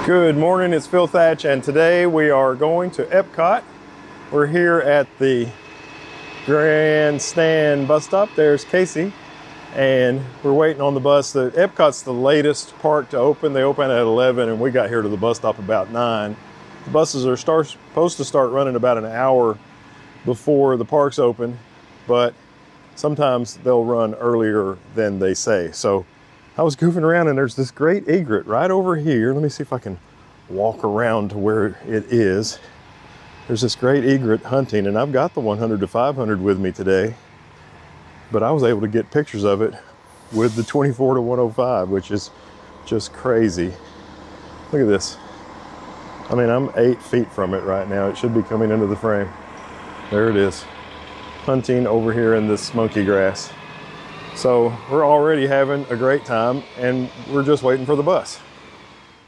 Good morning, it's Phil Thatch, and today we are going to Epcot. We're here at the Grandstand bus stop. There's Casey, and we're waiting on the bus. Epcot's the latest park to open. They open at 11, and we got here to the bus stop about 9. The buses are supposed to start running about an hour before the park's open, but sometimes they'll run earlier than they say. So I was goofing around and there's this great egret right over here. Let me see if I can walk around to where it is. There's this great egret hunting, and I've got the 100 to 500 with me today, but I was able to get pictures of it with the 24 to 105, which is just crazy. Look at this. I mean, I'm 8 feet from it right now. It should be coming into the frame. There it is, hunting over here in this smoky grass. So we're already having a great time, and we're just waiting for the bus.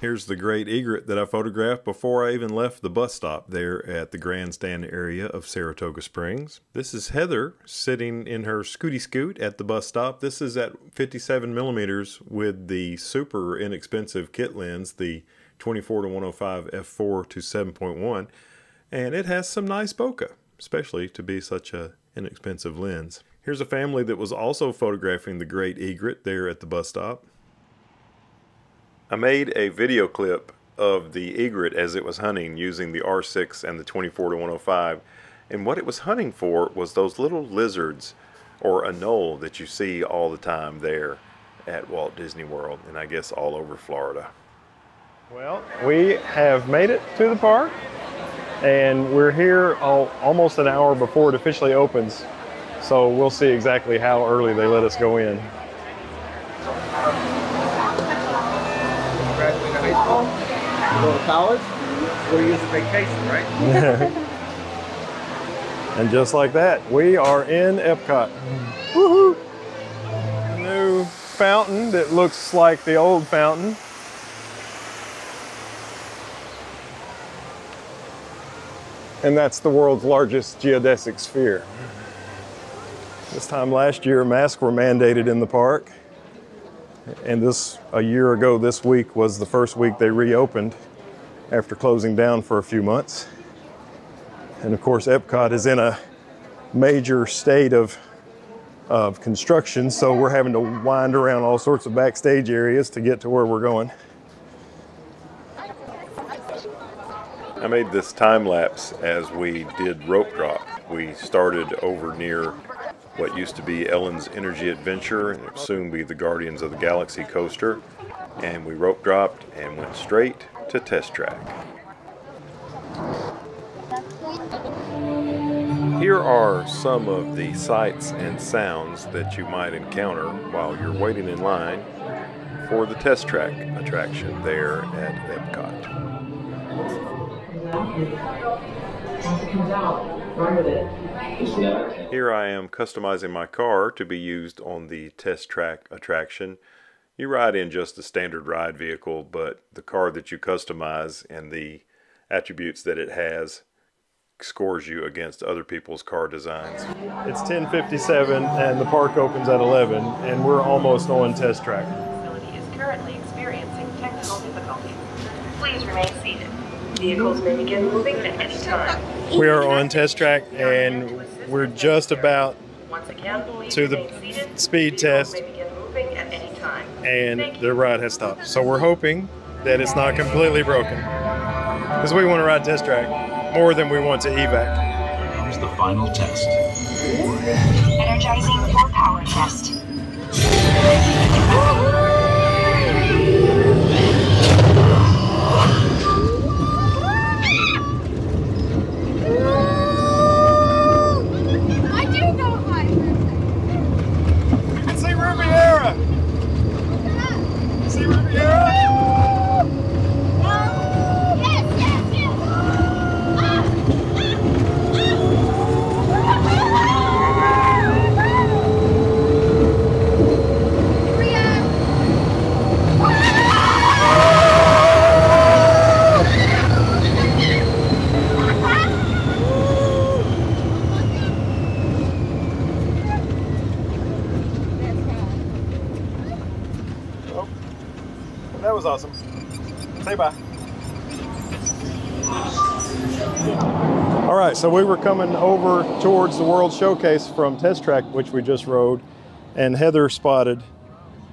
Here's the great egret that I photographed before I even left the bus stop there at the grandstand area of Saratoga Springs. This is Heather sitting in her Scooty Scoot at the bus stop. This is at 57 millimeters with the super inexpensive kit lens, the 24 to 105 f4 to 7.1, and it has some nice bokeh, especially to be such an inexpensive lens. Here's a family that was also photographing the great egret there at the bus stop. I made a video clip of the egret as it was hunting using the R6 and the 24 to 105, and what it was hunting for was those little lizards or a knoll that you see all the time there at Walt Disney World, and I guess all over Florida. Well, we have made it to the park, and we're here almost an hour before it officially opens, so we'll see exactly how early they let us go in. Graduate high school, go to college, we'll use a vacation, right? And just like that, we are in Epcot. Woohoo! New fountain that looks like the old fountain. And that's the world's largest geodesic sphere. This time last year, masks were mandated in the park. And a year ago this week was the first week they reopened after closing down for a few months. And of course, Epcot is in a major state of construction, so we're having to wind around all sorts of backstage areas to get to where we're going. I made this time lapse as we did rope drop. We started over near what used to be Ellen's Energy Adventure, and it will soon be the Guardians of the Galaxy coaster, and we rope dropped and went straight to Test Track. Here are some of the sights and sounds that you might encounter while you're waiting in line for the Test Track attraction there at Epcot. Here I am customizing my car to be used on the Test Track attraction. You ride in just a standard ride vehicle, but the car that you customize and the attributes that it has scores you against other people's car designs. It's 10:57 and the park opens at 11, and we're almost on Test Track. The facility is currently experiencing technical difficulties. Please remain seated. Vehicles may begin moving at any time. We are on Test Track, and we're just about to the speed test, and the ride has stopped. So we're hoping that it's not completely broken, because we want to ride Test Track more than we want to evac. Here's the final test. Energizing for power test. Yes! was awesome. Say bye. All right, so we were coming over towards the World Showcase from Test Track, which we just rode, and Heather spotted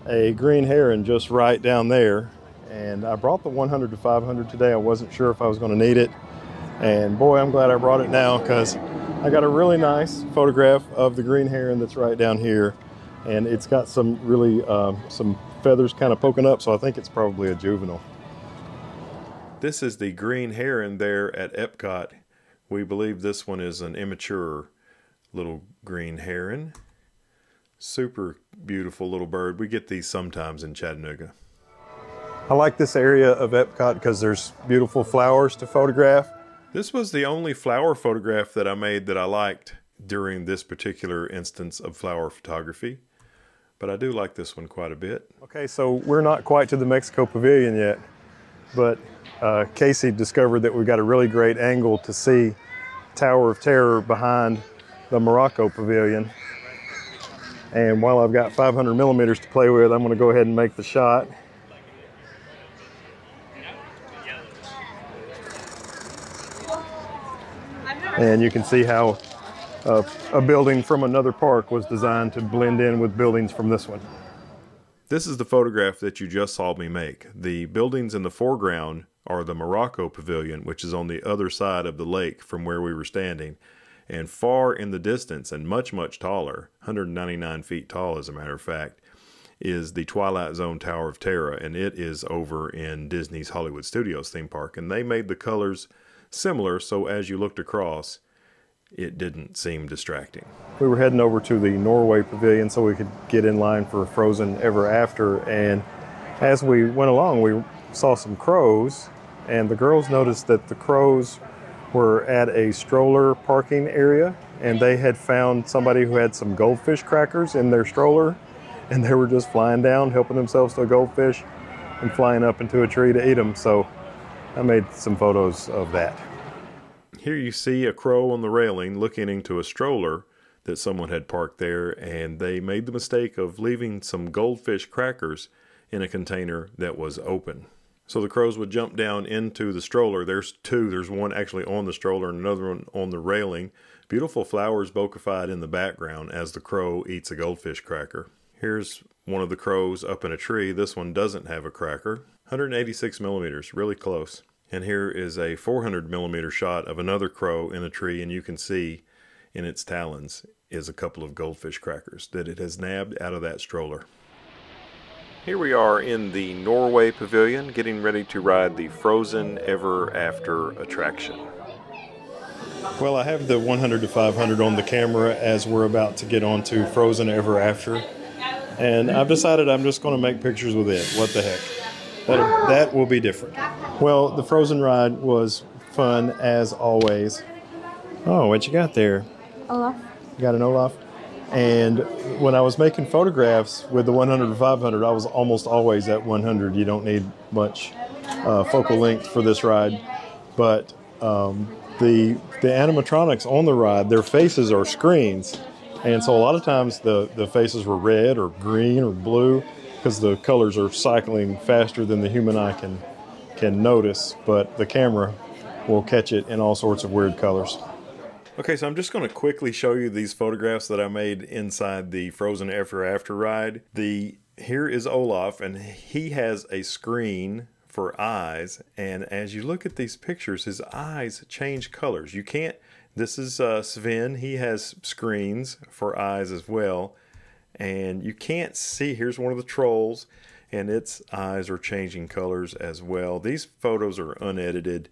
a green heron just right down there. And I brought the 100 to 500 today. I wasn't sure if I was going to need it. And boy, I'm glad I brought it now, because I got a really nice photograph of the green heron that's right down here. And it's got some really, some feathers kind of poking up, so I think it's probably a juvenile. This is the green heron there at Epcot. We believe this one is an immature little green heron. Super beautiful little bird. We get these sometimes in Chattanooga. I like this area of Epcot because there's beautiful flowers to photograph. This was the only flower photograph that I made that I liked during this particular instance of flower photography. But I do like this one quite a bit. Okay, so we're not quite to the Mexico Pavilion yet, but Casey discovered that we've got a really great angle to see Tower of Terror behind the Morocco Pavilion. And while I've got 500 millimeters to play with, I'm going to go ahead and make the shot. And you can see how a building from another park was designed to blend in with buildings from this one. This is the photograph that you just saw me make. The buildings in the foreground are the Morocco Pavilion, which is on the other side of the lake from where we were standing. And far in the distance, and much, much taller, 199 feet tall as a matter of fact, is the Twilight Zone Tower of Terror, and it is over in Disney's Hollywood Studios theme park. And they made the colors similar, so as you looked across, it didn't seem distracting. We were heading over to the Norway Pavilion so we could get in line for Frozen Ever After, and as we went along, we saw some crows, and the girls noticed that the crows were at a stroller parking area, and they had found somebody who had some goldfish crackers in their stroller, and they were just flying down, helping themselves to a goldfish and flying up into a tree to eat them. So I made some photos of that. Here you see a crow on the railing looking into a stroller that someone had parked there, and they made the mistake of leaving some goldfish crackers in a container that was open. So the crows would jump down into the stroller. There's two. There's one actually on the stroller and another one on the railing. Beautiful flowers bokeh-fied in the background as the crow eats a goldfish cracker. Here's one of the crows up in a tree. This one doesn't have a cracker. 186 millimeters, really close. And here is a 400 millimeter shot of another crow in a tree, and you can see in its talons is a couple of goldfish crackers that it has nabbed out of that stroller. Here we are in the Norway Pavilion, getting ready to ride the Frozen Ever After attraction. Well, I have the 100 to 500 on the camera as we're about to get onto Frozen Ever After. And I've decided I'm just going to make pictures with it. What the heck? That will be different. Well, the Frozen ride was fun as always. Oh, what you got there? Olaf. You got an Olaf? And when I was making photographs with the 100 to 500, I was almost always at 100. You don't need much focal length for this ride. But the animatronics on the ride, their faces are screens. And so a lot of times the faces were red or green or blue because the colors are cycling faster than the human eye can notice. But the camera will catch it in all sorts of weird colors. Okay, so I'm just going to quickly show you these photographs that I made inside the Frozen Ever After ride. Here is Olaf, and he has a screen for eyes, and as you look at these pictures, his eyes change colors. You can't, this is Sven, he has screens for eyes as well, and you can't see, here's one of the trolls, and its eyes are changing colors as well. These photos are unedited.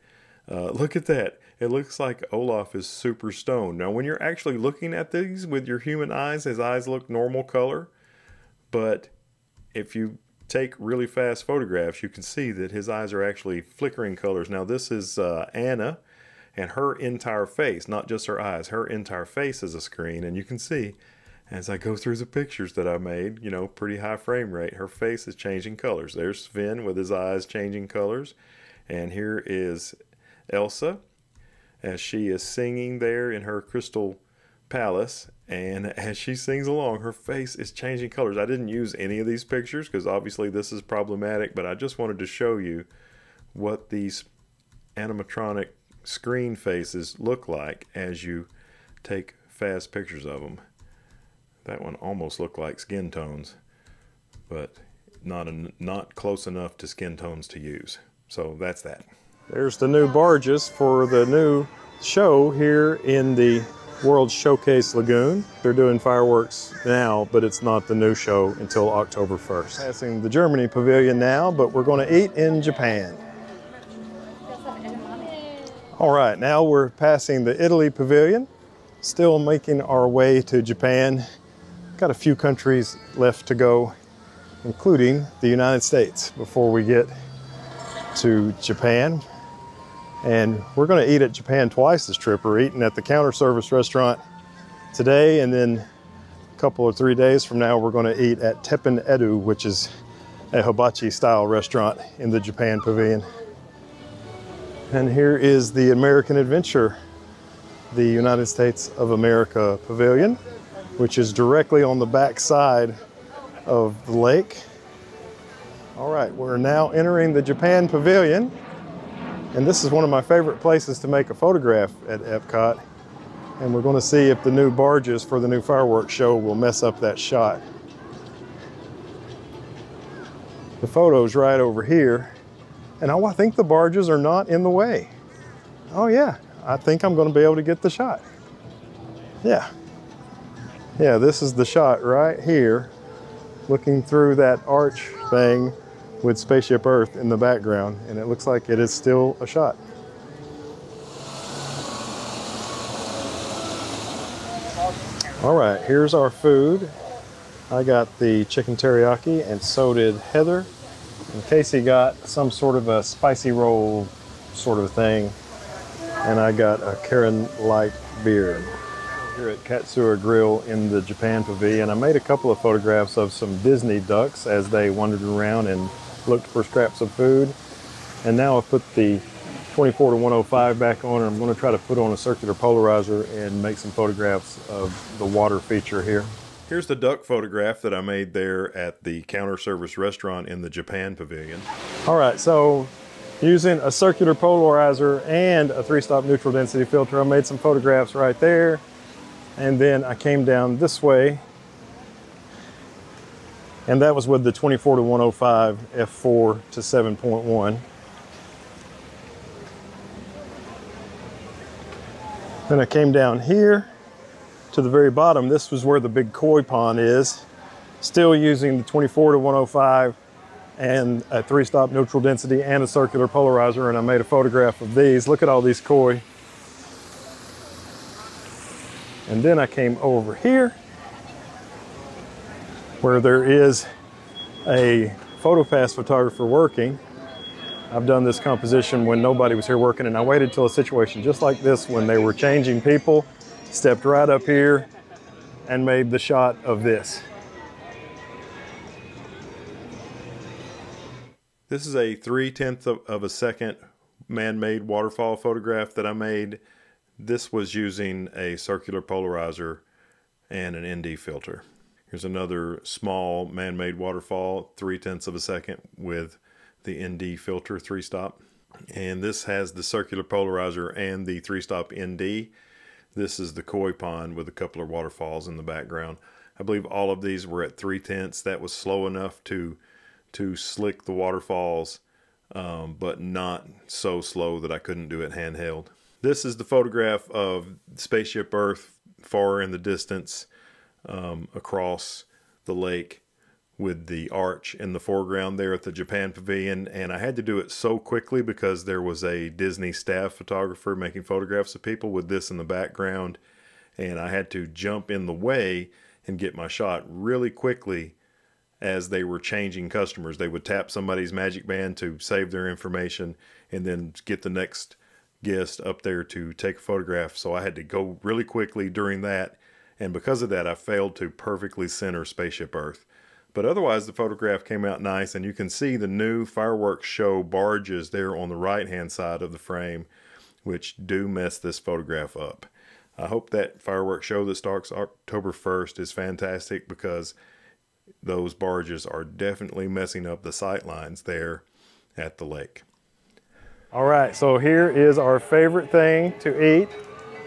Look at that. It looks like Olaf is super stoned. Now, when you're actually looking at these with your human eyes, his eyes look normal color. But if you take really fast photographs, you can see that his eyes are actually flickering colors. Now, this is Anna, and her entire face, not just her eyes, her entire face is a screen. And you can see, as I go through the pictures that I made, you know, pretty high frame rate, her face is changing colors. There's Sven with his eyes changing colors. And here is Elsa, as she is singing there in her crystal palace, And as she sings along, her face is changing colors. I didn't use any of these pictures because obviously this is problematic, but I just wanted to show you what these animatronic screen faces look like as you take fast pictures of them. That one almost looked like skin tones, but not close enough to skin tones to use. So that's that. There's the new barges for the new show here in the World Showcase Lagoon. They're doing fireworks now, but it's not the new show until October 1st. Passing the Germany pavilion now, but we're going to eat in Japan. All right, now we're passing the Italy pavilion, still making our way to Japan. Got a few countries left to go, including the United States, before we get to Japan. And we're going to eat at Japan twice this trip. We're eating at the counter service restaurant today, and then a couple or 3 days from now we're going to eat at Teppen Edu, which is a hibachi style restaurant in the Japan pavilion. And here is the American Adventure, the United States of America pavilion, which is directly on the back side of the lake. All right, we're now entering the Japan pavilion. And this is one of my favorite places to make a photograph at Epcot. And we're going to see if the new barges for the new fireworks show will mess up that shot. The photo's right over here. And I think the barges are not in the way. Oh yeah, I think I'm going to be able to get the shot. Yeah. Yeah, this is the shot right here, looking through that arch thing with Spaceship Earth in the background, and it looks like it is still a shot. All right, here's our food. I got the chicken teriyaki, and so did Heather. And Casey got some sort of a spicy roll sort of thing, and I got a Heron light beer. Here at Katsura Grill in the Japan pavilion, I made a couple of photographs of some Disney ducks as they wandered around and looked for scraps of food. And now I've put the 24-105 back on, and I'm going to try to put on a circular polarizer and make some photographs of the water feature here. Here's the duck photograph that I made there at the counter service restaurant in the Japan pavilion. All right, so using a circular polarizer and a 3-stop neutral density filter, I made some photographs right there. And then I came down this way, and that was with the 24-105 f4 to 7.1. Then I came down here to the very bottom. This was where the big koi pond is, still using the 24-105 and a 3-stop neutral density and a circular polarizer, and I made a photograph of these. Look at all these koi. And then I came over here where there is a PhotoPass photographer working. I've done this composition when nobody was here working, and I waited till a situation just like this when they were changing people, stepped right up here and made the shot of this. This is a 3/10 of a second man-made waterfall photograph that I made. This was using a circular polarizer and an ND filter. Here's another small man-made waterfall, 3/10 of a second with the ND filter 3-stop. And this has the circular polarizer and the 3-stop ND. This is the koi pond with a couple of waterfalls in the background. I believe all of these were at 3/10. That was slow enough to slick the waterfalls, but not so slow that I couldn't do it handheld. This is the photograph of Spaceship Earth far in the distance across the lake with the arch in the foreground there at the Japan pavilion. And I had to do it so quickly because there was a Disney staff photographer making photographs of people with this in the background. And I had to jump in the way and get my shot really quickly as they were changing customers. They would tap somebody's magic band to save their information and then get the next guest up there to take a photograph. So I had to go really quickly during that, and because of that I failed to perfectly center Spaceship Earth. But otherwise the photograph came out nice, and you can see the new fireworks show barges there on the right hand side of the frame, which do mess this photograph up. I hope that fireworks show that starts October 1st is fantastic, because those barges are definitely messing up the sight lines there at the lake. All right, so here is our favorite thing to eat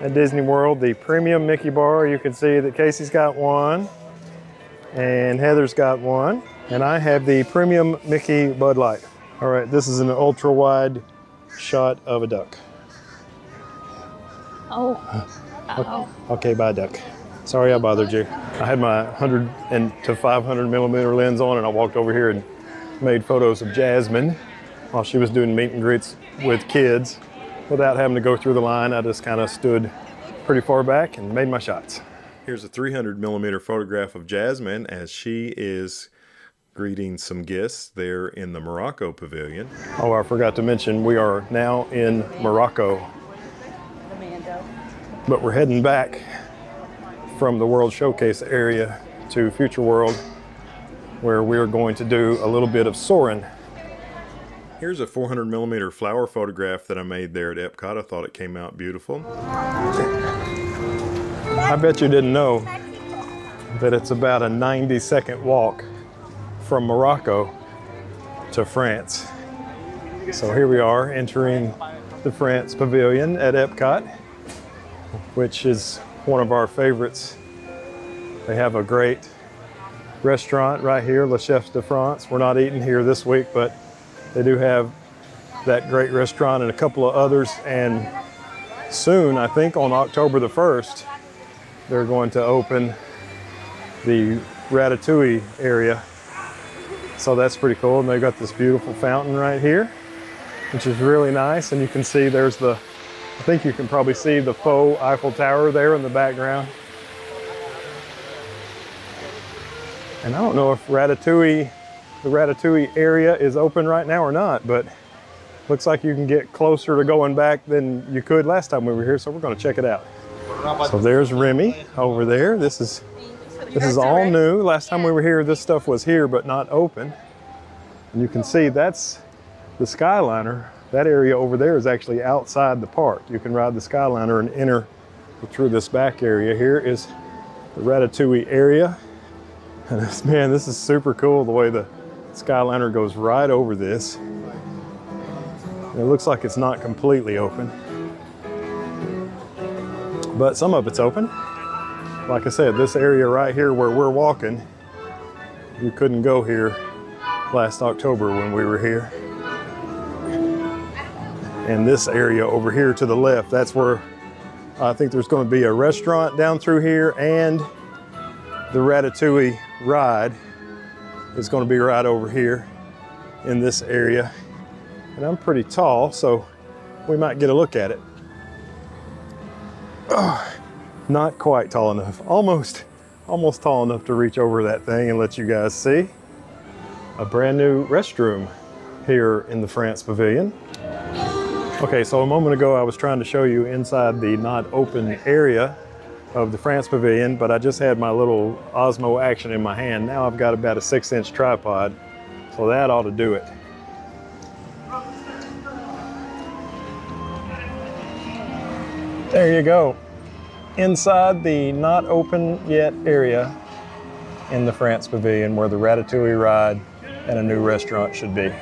at Disney World, the premium Mickey bar. You can see that Casey's got one and Heather's got one, and I have the premium Mickey Bud Light. All right, this is an ultra wide shot of a duck. Oh. Uh-oh. Okay, bye duck. Sorry I bothered you. I had my 100 to 500 millimeter lens on, and I walked over here and made photos of Jasmine while she was doing meet and greets with kids without having to go through the line. I just kind of stood pretty far back and made my shots. Here's a 300 millimeter photograph of Jasmine as she is greeting some guests there in the Morocco pavilion. Oh, I forgot to mention, we are now in Morocco, but we're heading back from the World Showcase area to Future World, where we're going to do a little bit of soaring. Here's a 400 millimeter flower photograph that I made there at Epcot. I thought it came out beautiful. I bet you didn't know that it's about a 90-second walk from Morocco to France. So here we are entering the France Pavilion at Epcot, which is one of our favorites. They have a great restaurant right here, Le Chef de France. We're not eating here this week, but they do have that great restaurant and a couple of others. And soon, I think on October the 1st, they're going to open the Ratatouille area. So that's pretty cool. And they've got this beautiful fountain right here, which is really nice. And you can see there's the, I think you can probably see the faux Eiffel Tower there in the background. And I don't know if the Ratatouille area is open right now or not, but looks like you can get closer to going back than you could last time we were here, so we're going to check it out. So there's Remy over there. This is all new. Last time we were here, this stuff was here but not open. And you can see that's the Skyliner. That area over there is actually outside the park. You can ride the Skyliner and enter through this back area. Here is the Ratatouille area. And man, this is super cool, the way the Skyliner goes right over this. It looks like it's not completely open, but some of it's open. Like I said, this area right here where we're walking, you couldn't go here last October when we were here. And this area over here to the left, that's where I think there's going to be a restaurant down through here, and the Ratatouille ride is going to be right over here in this area. And I'm pretty tall, so we might get a look at it. Oh, not quite tall enough. Almost tall enough to reach over that thing and let you guys see. A brand new restroom here in the France Pavilion. Okay, so a moment ago I was trying to show you inside the not open area of the France Pavilion, but I just had my little Osmo Action in my hand. Now I've got about a 6-inch tripod, so that ought to do it. There you go. Inside the not open yet area in the France Pavilion, where the Ratatouille ride and a new restaurant should be.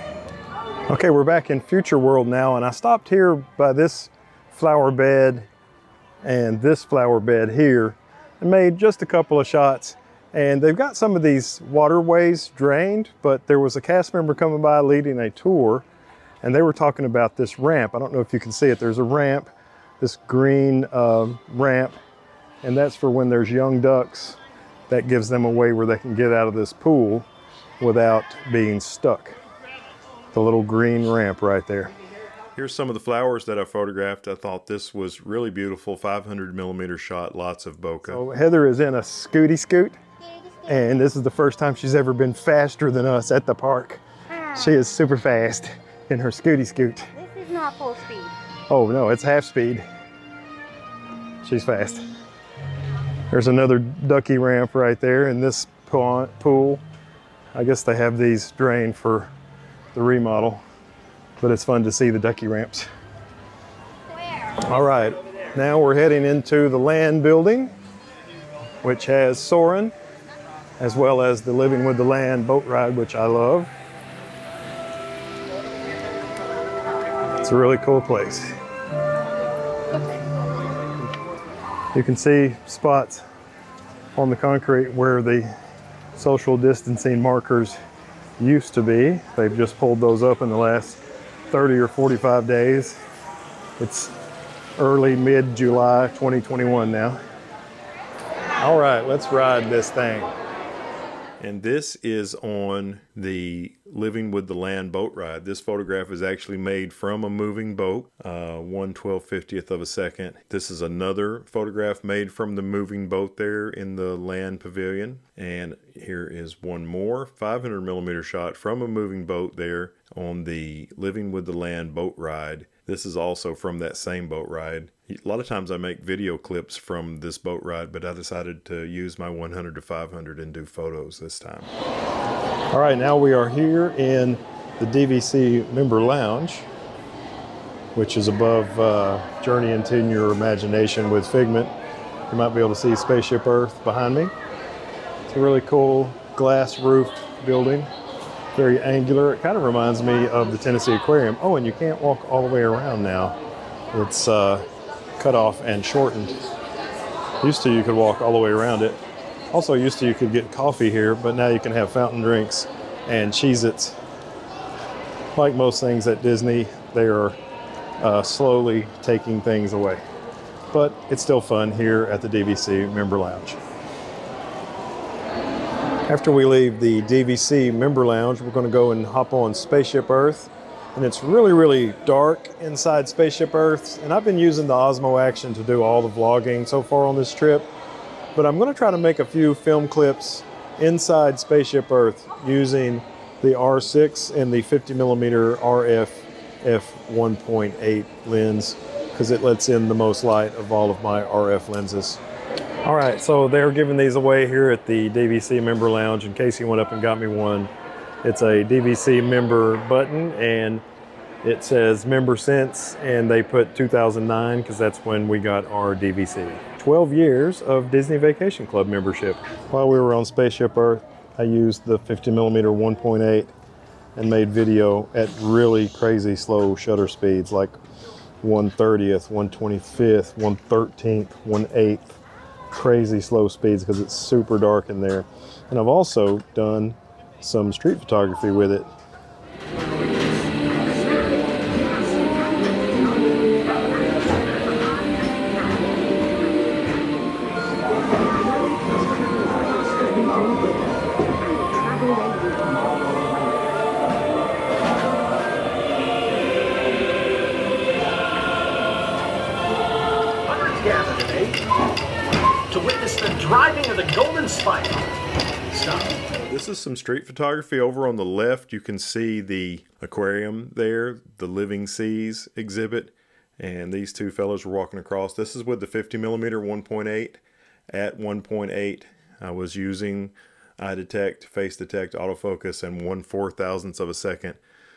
Okay, we're back in Future World now, and I stopped here by this flower bed and this flower bed here and made just a couple of shots. And they've got some of these waterways drained, but there was a cast member coming by leading a tour, and they were talking about this ramp. I don't know if you can see it. There's a ramp, this green ramp, and that's for when there's young ducks. That gives them a way where they can get out of this pool without being stuck. The little green ramp right there. Here's some of the flowers that I photographed. I thought this was really beautiful, 500 millimeter shot, lots of bokeh. So Heather is in a scooty scoot, and this is the first time she's ever been faster than us at the park. She is super fast in her scooty scoot. This is not full speed. Oh no, it's half speed. She's fast. There's another ducky ramp right there in this pool. I guess they have these drained for the remodel, but it's fun to see the ducky ramps. All right, Now we're heading into the land building, which has Soarin', as well as the Living with the Land boat ride, which I love. It's a really cool place. You can see spots on the concrete where the social distancing markers used to be. They've just pulled those up in the last 30 or 45 days. It's early, mid-July 2021 now. All right, let's ride this thing. And this is on the Living with the Land boat ride. This photograph is actually made from a moving boat, 1/1250th of a second. This is another photograph made from the moving boat there in the land pavilion. And here is one more 500mm shot from a moving boat there on the Living with the Land boat ride. This is also from that same boat ride. A lot of times I make video clips from this boat ride, but I decided to use my 100 to 500 and do photos this time. All right, now we are here in the DVC Member Lounge, which is above Journey into Your Imagination with Figment. You might be able to see Spaceship Earth behind me. It's a really cool glass roof building. Very angular. It kind of reminds me of the Tennessee Aquarium. Oh, and you can't walk all the way around now. It's cut off and shortened. Used to you could walk all the way around it. Also used to you could get coffee here, but now you can have fountain drinks and Cheez-Its. Like most things at Disney, they are slowly taking things away. But it's still fun here at the DVC Member Lounge. After we leave the DVC Member Lounge, we're going to go and hop on Spaceship Earth. And it's really, really dark inside Spaceship Earth. And I've been using the Osmo Action to do all the vlogging so far on this trip. But I'm going to try to make a few film clips inside Spaceship Earth using the R6 and the 50mm RF f1.8 lens, because it lets in the most light of all of my RF lenses. All right, so they're giving these away here at the DVC Member Lounge, and Casey went up and got me one. It's a DVC member button, and it says member since, and they put 2009 because that's when we got our DVC. 12 years of Disney Vacation Club membership. While we were on Spaceship Earth, I used the 50mm 1.8 and made video at really crazy slow shutter speeds, like 1/30th, 1/25th, 1/13th, 1/8th. Crazy slow speeds because it's super dark in there. And I've also done some street photography with it. Driving of the Golden Spike. Stop. This is some street photography. Over on the left, you can see the aquarium there, the Living Seas exhibit, and these two fellows were walking across. This is with the 50mm 1.8. At 1.8, I was using eye detect, face detect, autofocus, and 1/4000th of a second.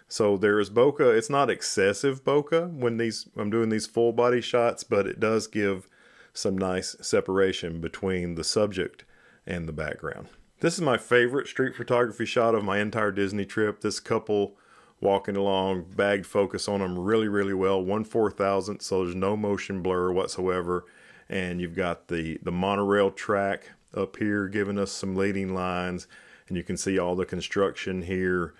So there is bokeh. It's not excessive bokeh when I'm doing these full body shots, but it does give some nice separation between the subject and the background. This is my favorite street photography shot of my entire Disney trip. This couple walking along, bagged focus on them really, really well. 1/4000th, so there's no motion blur whatsoever. And you've got the monorail track up here giving us some leading lines. And you can see all the construction here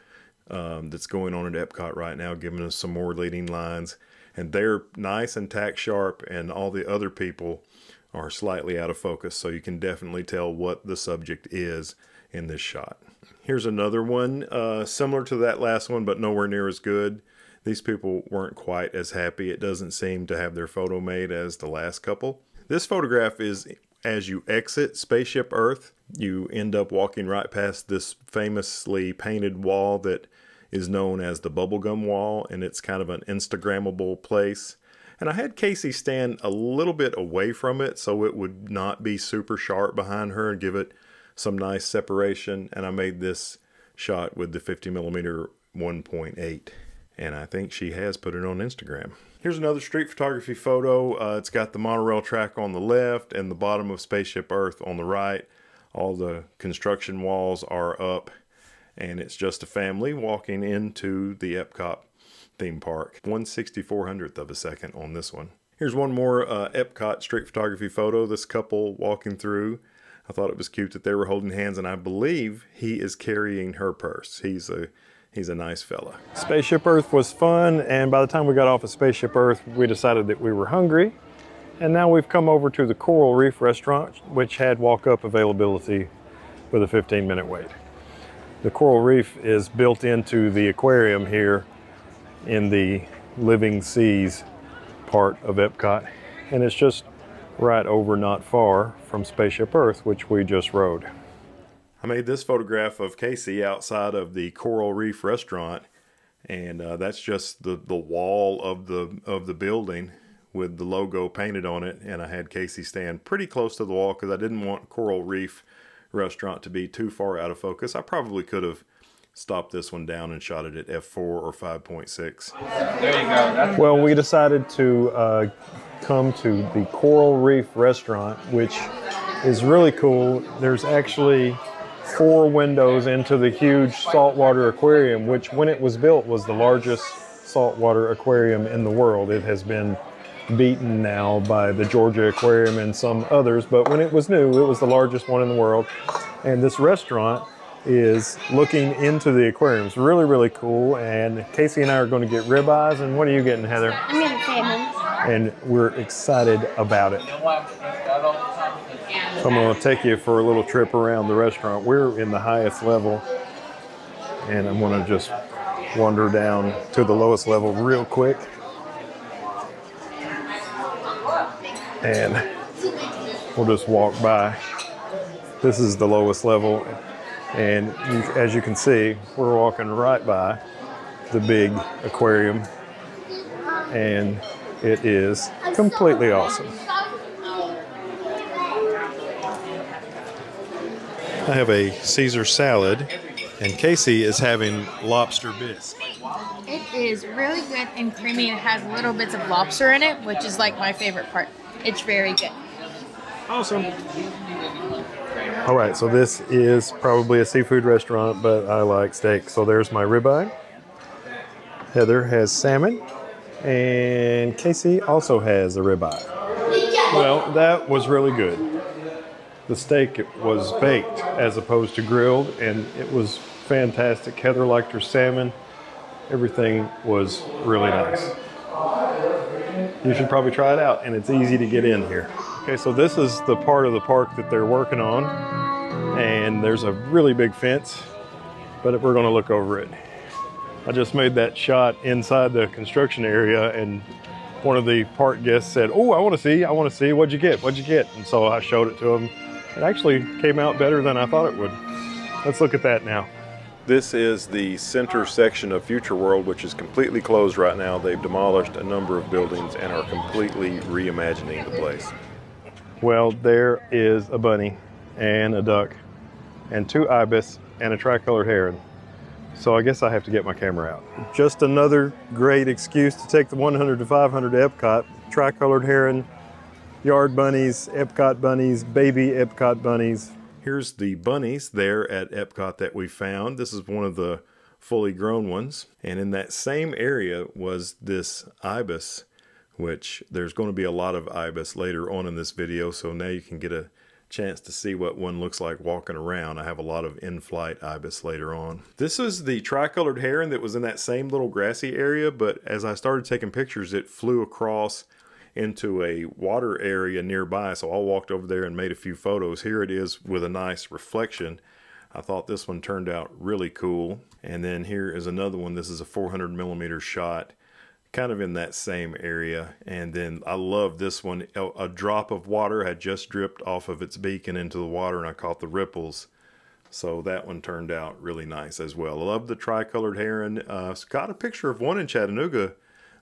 that's going on at Epcot right now, giving us some more leading lines. And they're nice and tack sharp, and all the other people are slightly out of focus, so you can definitely tell what the subject is in this shot. Here's another one similar to that last one, but nowhere near as good. These people weren't quite as happy. It doesn't seem to have their photo made as the last couple. This photograph is as you exit Spaceship Earth. You end up walking right past this famously painted wall that is known as the Bubblegum Wall, and it's kind of an Instagrammable place. And I had Casey stand a little bit away from it so it would not be super sharp behind her and give it some nice separation. And I made this shot with the 50mm 1.8. and I think she has put it on Instagram. Here's another street photography photo. It's got the monorail track on the left and the bottom of Spaceship Earth on the right. All the construction walls are up, and it's just a family walking into the Epcot theme park. 1/6400th of a second on this one. Here's one more Epcot street photography photo. This couple walking through. I thought it was cute that they were holding hands, and I believe he is carrying her purse. He's a nice fella. Spaceship Earth was fun, and by the time we got off of Spaceship Earth, we decided that we were hungry. And now we've come over to the Coral Reef restaurant, which had walk-up availability with a 15-minute wait. The Coral Reef is built into the aquarium here in the Living Seas part of Epcot, and it's just right over not far from Spaceship Earth, which we just rode. I made this photograph of Casey outside of the Coral Reef restaurant, and that's just the wall of the building with the logo painted on it, and I had Casey stand pretty close to the wall because I didn't want Coral Reef restaurant to be too far out of focus. I probably could have stopped this one down and shot it at f4 or 5.6. There you go. Well, we decided to come to the Coral Reef restaurant, which is really cool. There's actually 4 windows into the huge saltwater aquarium, which when it was built was the largest saltwater aquarium in the world. It has been beaten now by the Georgia Aquarium and some others, but when it was new, it was the largest one in the world. And this restaurant is looking into the aquarium. It's really, really cool. And Casey and I are going to get ribeyes. And what are you getting, Heather? I'm getting salmon. And we're excited about it. So I'm going to take you for a little trip around the restaurant. We're in the highest level, and I'm going to just wander down to the lowest level real quick. And we'll just walk by. This is the lowest level, and as you can see, we're walking right by the big aquarium, and it is completely awesome. I have a Caesar salad, and Casey is having lobster bisque. It is really good and creamy. It has little bits of lobster in it, which is like my favorite part. It's very good. Awesome. All right, so this is probably a seafood restaurant, but I like steak. So there's my ribeye. Heather has salmon, and Casey also has a ribeye. Well, that was really good. The steak was baked as opposed to grilled, and it was fantastic. Heather liked her salmon. Everything was really nice. You should probably try it out, and it's easy to get in here. Okay, so this is the part of the park that they're working on, and there's a really big fence, but we're gonna look over it. I just made that shot inside the construction area, and one of the park guests said, "Oh, I wanna see, what'd you get? And so I showed it to him. It actually came out better than I thought it would. Let's look at that now. This is the center section of Future World, which is completely closed right now. They've demolished a number of buildings and are completely reimagining the place. Well, there is a bunny and a duck and 2 ibis and a tricolored heron. So I guess I have to get my camera out. Just another great excuse to take the 100 to 500 to Epcot. Tricolored heron, yard bunnies, Epcot bunnies, baby Epcot bunnies. Here's the bunnies there at Epcot that we found. This is one of the fully grown ones. And in that same area was this ibis, which there's going to be a lot of ibis later on in this video. So now you can get a chance to see what one looks like walking around. I have a lot of in-flight ibis later on. This is the tricolored heron that was in that same little grassy area, but as I started taking pictures, it flew across into a water area nearby, so I walked over there and made a few photos. Here it is with a nice reflection. I thought this one turned out really cool. And then here is another one. This is a 400mm shot, kind of in that same area. And then I love this one. A drop of water had just dripped off of its beak and into the water, and I caught the ripples. So that one turned out really nice as well. I love the tricolored heron. Got a picture of one in Chattanooga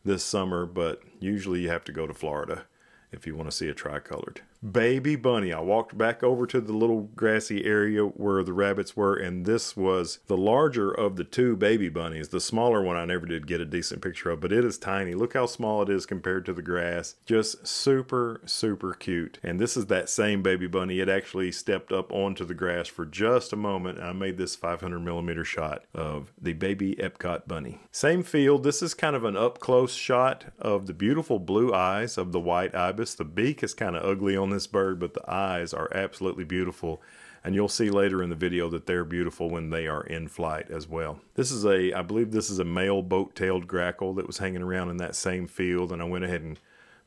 this summer, but usually you have to go to Florida if you want to see a tricolored. baby bunny. I walked back over to the little grassy area where the rabbits were, and this was the larger of the two baby bunnies. The smaller one I never did get a decent picture of, but it is tiny. Look how small it is compared to the grass. Just super, super cute. And this is that same baby bunny. It actually stepped up onto the grass for just a moment, and I made this 500mm shot of the baby Epcot bunny. Same field. This is kind of an up-close shot of the beautiful blue eyes of the white ibis. The beak is kind of ugly on this bird, but the eyes are absolutely beautiful. And you'll see later in the video that they're beautiful when they are in flight as well. This is I believe this is a male boat-tailed grackle that was hanging around in that same field, and I went ahead and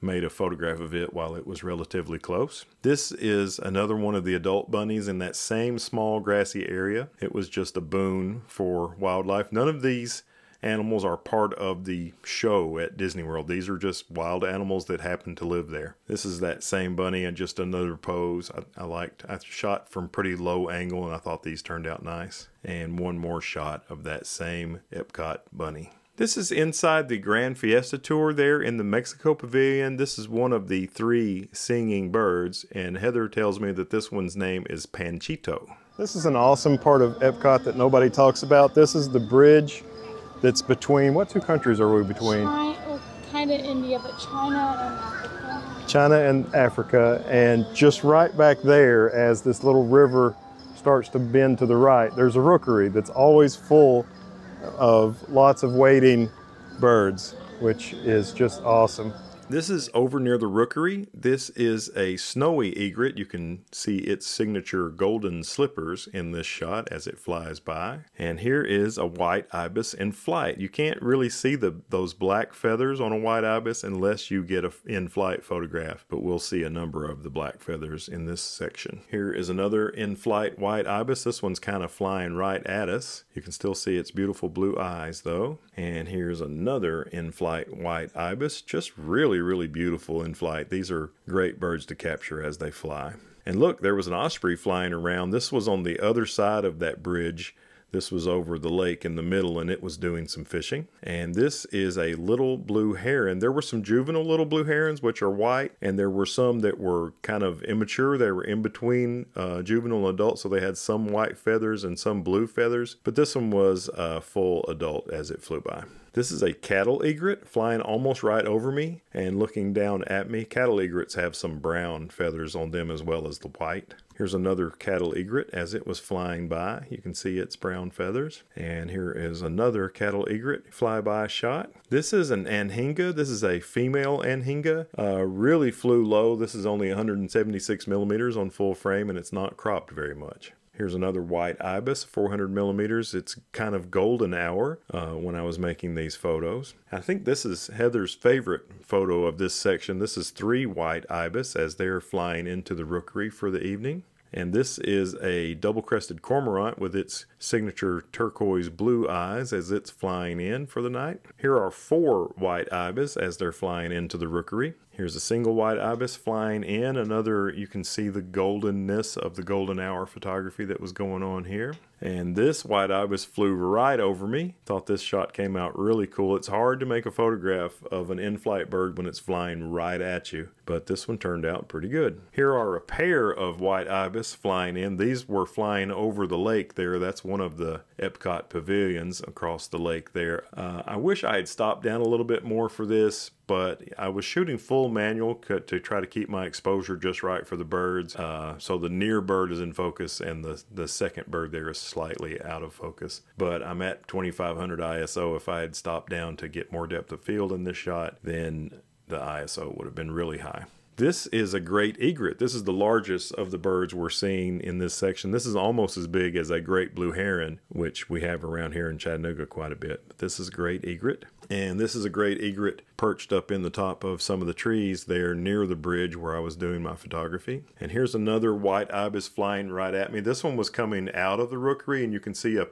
made a photograph of it while it was relatively close. This is another one of the adult bunnies in that same small grassy area. It was just a boon for wildlife. None of these animals are part of the show at Disney World. These are just wild animals that happen to live there. This is that same bunny and just another pose. I shot from pretty low angle, and I thought these turned out nice. And one more shot of that same Epcot bunny. This is inside the Grand Fiesta Tour there in the Mexico Pavilion. This is one of the 3 singing birds, and Heather tells me that this one's name is Panchito. This is an awesome part of Epcot that nobody talks about. This is the bridge that's between, what 2 countries are we between? Kind of India, but China and Africa. China and Africa, and just right back there, as this little river starts to bend to the right, there's a rookery that's always full of lots of waiting birds, which is just awesome. This is over near the rookery. This is a snowy egret. You can see its signature golden slippers in this shot as it flies by. And here is a white ibis in flight. You can't really see those black feathers on a white ibis unless you get an in-flight photograph, but we'll see a number of the black feathers in this section. Here is another in-flight white ibis. This one's kind of flying right at us. You can still see its beautiful blue eyes though. And here's another in-flight white ibis, just really beautiful in flight. These are great birds to capture as they fly. And look, there was an osprey flying around. This was on the other side of that bridge. This was over the lake in the middle, and it was doing some fishing. And this is a little blue heron. There were some juvenile little blue herons, which are white, and there were some that were kind of immature. They were in between juvenile and adult, so they had some white feathers and some blue feathers. But this one was full adult as it flew by. This is a cattle egret flying almost right over me and looking down at me. Cattle egrets have some brown feathers on them as well as the white. Here's another cattle egret as it was flying by. You can see its brown feathers. And here is another cattle egret flyby shot. This is an anhinga. This is a female anhinga. Really flew low. This is only 176mm on full frame, and it's not cropped very much. Here's another white ibis, 400mm. It's kind of golden hour when I was making these photos. I think this is Heather's favorite photo of this section. This is 3 white ibis as they're flying into the rookery for the evening. And this is a double-crested cormorant with its signature turquoise blue eyes as it's flying in for the night. Here are 4 white ibis as they're flying into the rookery. Here's a single white ibis flying in. Another, you can see the goldenness of the golden hour photography that was going on here. And this white ibis flew right over me. Thought this shot came out really cool. It's hard to make a photograph of an in-flight bird when it's flying right at you, but this one turned out pretty good. Here are a pair of white ibis flying in. These were flying over the lake there. That's one of the Epcot pavilions across the lake there. I wish I had stopped down a little bit more for this, but I was shooting full manual to try to keep my exposure just right for the birds. So the near bird is in focus and the second bird there is slightly out of focus. But I'm at 2500 ISO. If I had stopped down to get more depth of field in this shot, then the ISO would have been really high. This is a great egret. This is the largest of the birds we're seeing in this section. This is almost as big as a great blue heron, which we have around here in Chattanooga quite a bit. But this is a great egret. And this is a great egret perched up in the top of some of the trees there near the bridge where I was doing my photography. And here's another white ibis flying right at me. This one was coming out of the rookery, and you can see a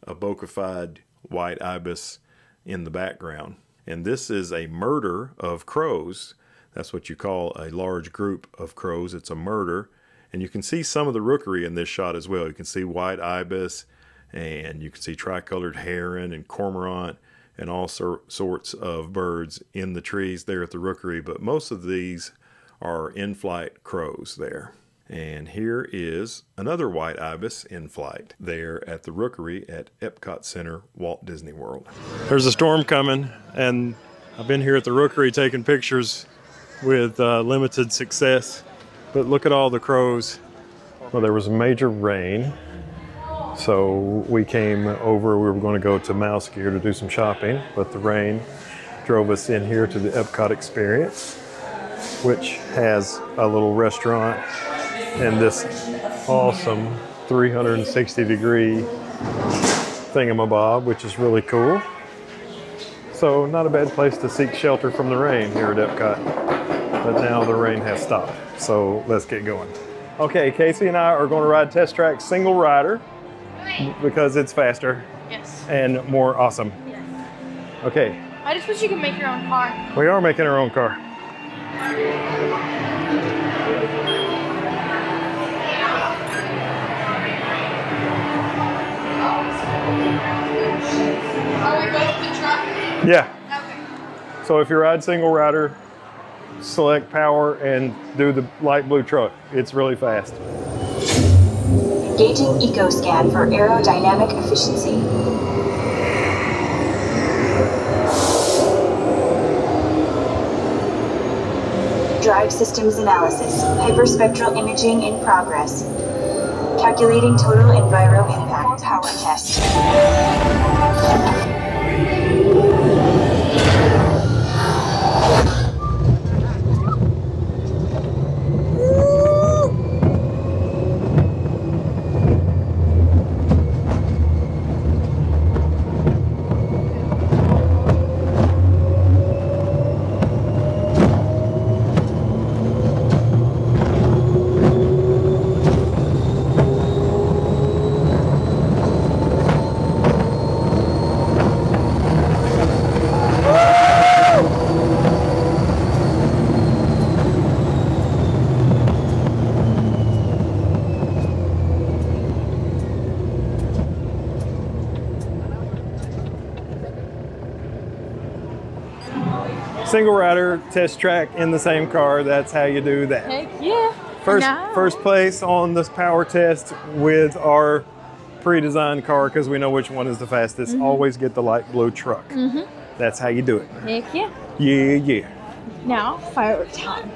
bokeh-fied white ibis in the background. And this is a murder of crows. That's what you call a large group of crows. It's a murder. And you can see some of the rookery in this shot as well. You can see white ibis, and you can see tricolored heron and cormorant and all sorts of birds in the trees there at the rookery. But most of these our in-flight crows there. And here is another white ibis in flight there at the Rookery at Epcot Center, Walt Disney World. There's a storm coming, and I've been here at the Rookery taking pictures with limited success. But look at all the crows. Well, there was major rain, so we came over. We were going to go to Mouse Gear to do some shopping, but the rain drove us in here to the Epcot Experience, which has a little restaurant and this awesome 360-degree thingamabob, which is really cool. So not a bad place to seek shelter from the rain here at Epcot. But now the rain has stopped, so let's get going. Okay, Casey and I are going to ride Test Track single rider because it's faster and more awesome. Okay. I just wish you could make your own car. We are making our own car. Oh, we go with the truck? Yeah. Okay. So if you ride single rider, select power and do the light blue truck. It's really fast. Engaging EcoScan for aerodynamic efficiency. Drive systems analysis. Hyperspectral imaging in progress. Calculating total enviro impact. Power test. Single rider, Test Track in the same car. That's how you do that. Heck yeah. First place on this power test with our pre-designed car because we know which one is the fastest. Always get the light blue truck. That's how you do it. Heck yeah. Yeah, yeah. Now, firework time.